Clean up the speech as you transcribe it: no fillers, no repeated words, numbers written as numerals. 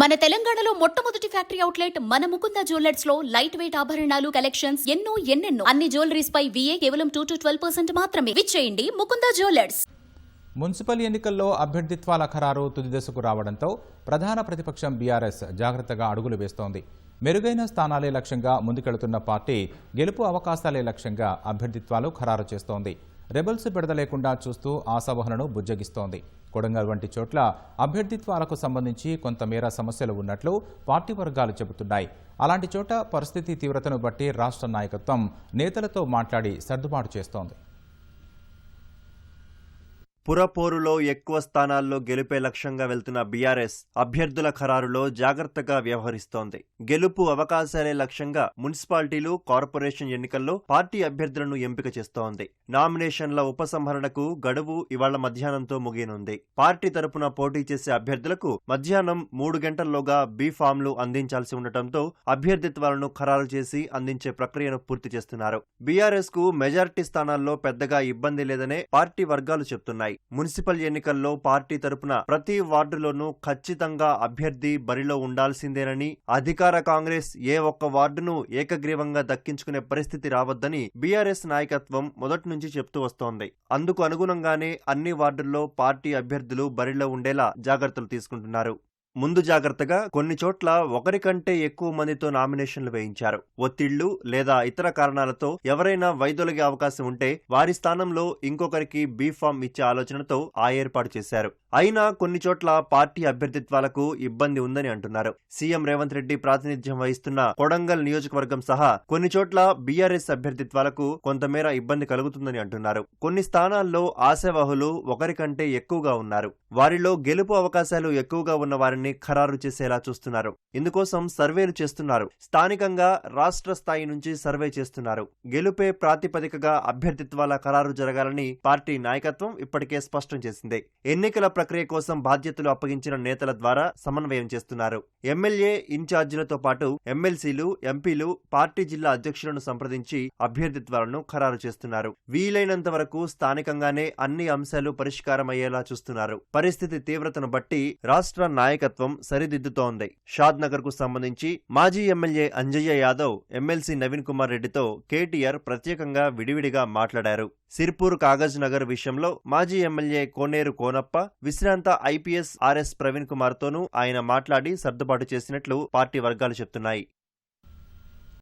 మన తెలంగాణలో మొట్టమొదటి ఫ్యాక్టరీ అవుట్లెట్ మన ముకుంద జ్యువెలర్స్ లో లైట్ వెయిట్ ఆభరణాలు కలెక్షన్స్ ఎన్నెన్నో అన్ని జ్యువెలరీస్ పై VA కేవలం 2 to 12% మాత్రమే. విచ్చేయండి ముకుంద జ్యువెలర్స్. మున్సిపల్ ఎన్నికల్లో అభ్యర్థిత్వాల ఖరారు తుది దశకు రావడంతో ప్రధాన ప్రతిపక్షం బీఆర్ఎస్ జాగ్రత్తగా అడుగులు వేస్తోంది. మెరుగైన స్థానాలే లక్ష్యంగా ముందుకెళ్తున్న పార్టీ గెలుపు అవకాశాలే లక్ష్యంగా అభ్యర్థిత్వాలు ఖరారు చేస్తోంది. రెబల్స్ పెడదలేకుండా చూస్తూ ఆశావహనను బుజ్జగిస్తోంది. కొడంగల్ వంటి చోట్ల అభ్యర్థిత్వాలకు సంబంధించి కొంతమేర సమస్యలు ఉన్నట్లు పార్టీ వర్గాలు చెబుతున్నాయి. అలాంటి చోట పరిస్థితి తీవ్రతను బట్టి రాష్ట్ర నాయకత్వం నేతలతో మాట్లాడి సర్దుబాటు చేస్తోంది. పురపోరులో ఎక్కువ స్థానాల్లో గెలుపే లక్ష్యంగా వెళ్తున్న బీఆర్ఎస్ అభ్యర్థుల ఖరారులో జాగ్రత్తగా వ్యవహరిస్తోంది. గెలుపు అవకాశాలే లక్ష్యంగా మున్సిపాలిటీలు, కార్పొరేషన్ ఎన్నికల్లో పార్టీ అభ్యర్థులను ఎంపిక చేస్తోంది. నామినేషన్ల ఉపసంహరణకు గడువు ఇవాళ మధ్యాహ్నంతో ముగియనుంది. పార్టీ తరపున పోటీ చేసే అభ్యర్థులకు మధ్యాహ్నం 3 గంటల్లోగా బీ ఫామ్లు అందించాల్సి ఉండటంతో అభ్యర్థిత్వాలను ఖరారు చేసి అందించే ప్రక్రియను పూర్తి చేస్తున్నారు. బీఆర్ఎస్ కు మెజారిటీ స్థానాల్లో పెద్దగా ఇబ్బంది లేదనే పార్టీ వర్గాలు చెప్తున్నాయి. మున్సిపల్ ఎన్నికల్లో పార్టీ తరపున ప్రతి వార్డులోనూ ఖచ్చితంగా అభ్యర్థి బరిలో ఉండాల్సిందేనని, అధికార కాంగ్రెస్ ఏ ఒక్క వార్డును ఏకగ్రీవంగా దక్కించుకునే పరిస్థితి రావద్దని బీఆర్ఎస్ నాయకత్వం మొదటి నుంచి చెప్తూ వస్తోంది. అందుకు అనుగుణంగానే అన్ని వార్డుల్లో పార్టీ అభ్యర్థులు బరిలో ఉండేలా జాగ్రత్తలు తీసుకుంటున్నారు. ముందు జాగ్రత్తగా కొన్ని చోట్ల ఒకరికంటే ఎక్కువ మందితో నామినేషన్లు వేయించారు. ఒత్తిళ్లు లేదా ఇతర కారణాలతో ఎవరైనా వైదొలిగే అవకాశం ఉంటే వారి స్థానంలో ఇంకొకరికి బీ ఫామ్ ఇచ్చే ఆలోచనతో ఆ ఏర్పాటు చేశారు. అయినా కొన్ని చోట్ల పార్టీ అభ్యర్థిత్వాలకు ఇబ్బంది ఉందని అంటున్నారు. సీఎం రేవంత్ రెడ్డి ప్రాతినిధ్యం వహిస్తున్న కొడంగల్ నియోజకవర్గం సహా కొన్ని చోట్ల బీఆర్ఎస్ అభ్యర్థిత్వాలకు కొంతమేర ఇబ్బంది కలుగుతుందని అంటున్నారు. కొన్ని స్థానాల్లో ఆశావహులు ఒకరికంటే ఎక్కువగా ఉన్నారు. వారిలో గెలుపు అవకాశాలు ఎక్కువగా ఉన్న వారిని ఖరారు చేసేలా చూస్తున్నారు. ఇందుకోసం సర్వేలు చేస్తున్నారు. స్థానికంగా రాష్ట్ర స్థాయి నుంచి సర్వే చేస్తున్నారు. గెలుపే ప్రాతిపదికగా అభ్యర్థిత్వాల ఖరారు జరగాలని పార్టీ నాయకత్వం ఇప్పటికే స్పష్టం చేసింది. ఎన్నికల ప్రక్రియ కోసం బాధ్యతలు అప్పగించిన నేతల ద్వారా సమన్వయం చేస్తున్నారు. ఎమ్మెల్యే ఇన్ఛార్జీలతో పాటు ఎమ్మెల్సీలు, ఎంపీలు పార్టీ జిల్లా అధ్యక్షులను సంప్రదించి అభ్యర్థిత్వాలను ఖరారు చేస్తున్నారు. వీలైనంత వరకు స్థానికంగానే అన్ని అంశాలు పరిష్కారమయ్యేలా చూస్తున్నారు. పరిస్థితి తీవ్రతను బట్టి రాష్ట్ర నాయకత్వం సరిదిద్దుతోంది. షాద్ నగర్ కు సంబంధించి మాజీ ఎమ్మెల్యే అంజయ్య యాదవ్, ఎమ్మెల్సీ నవీన్ కుమార్ రెడ్డితో కేటీఆర్ ప్రత్యేకంగా విడివిడిగా మాట్లాడారు. సిర్పూర్ కాగజ్ నగర్ విషయంలో మాజీ ఎమ్మెల్యే కోనేరు కోనప్ప, విశ్రాంత IPS RS ప్రవీణ్ కుమార్ తోనూ ఆయన మాట్లాడి సర్దుబాటు చేసినట్లు పార్టీ వర్గాలు చెప్తున్నాయి.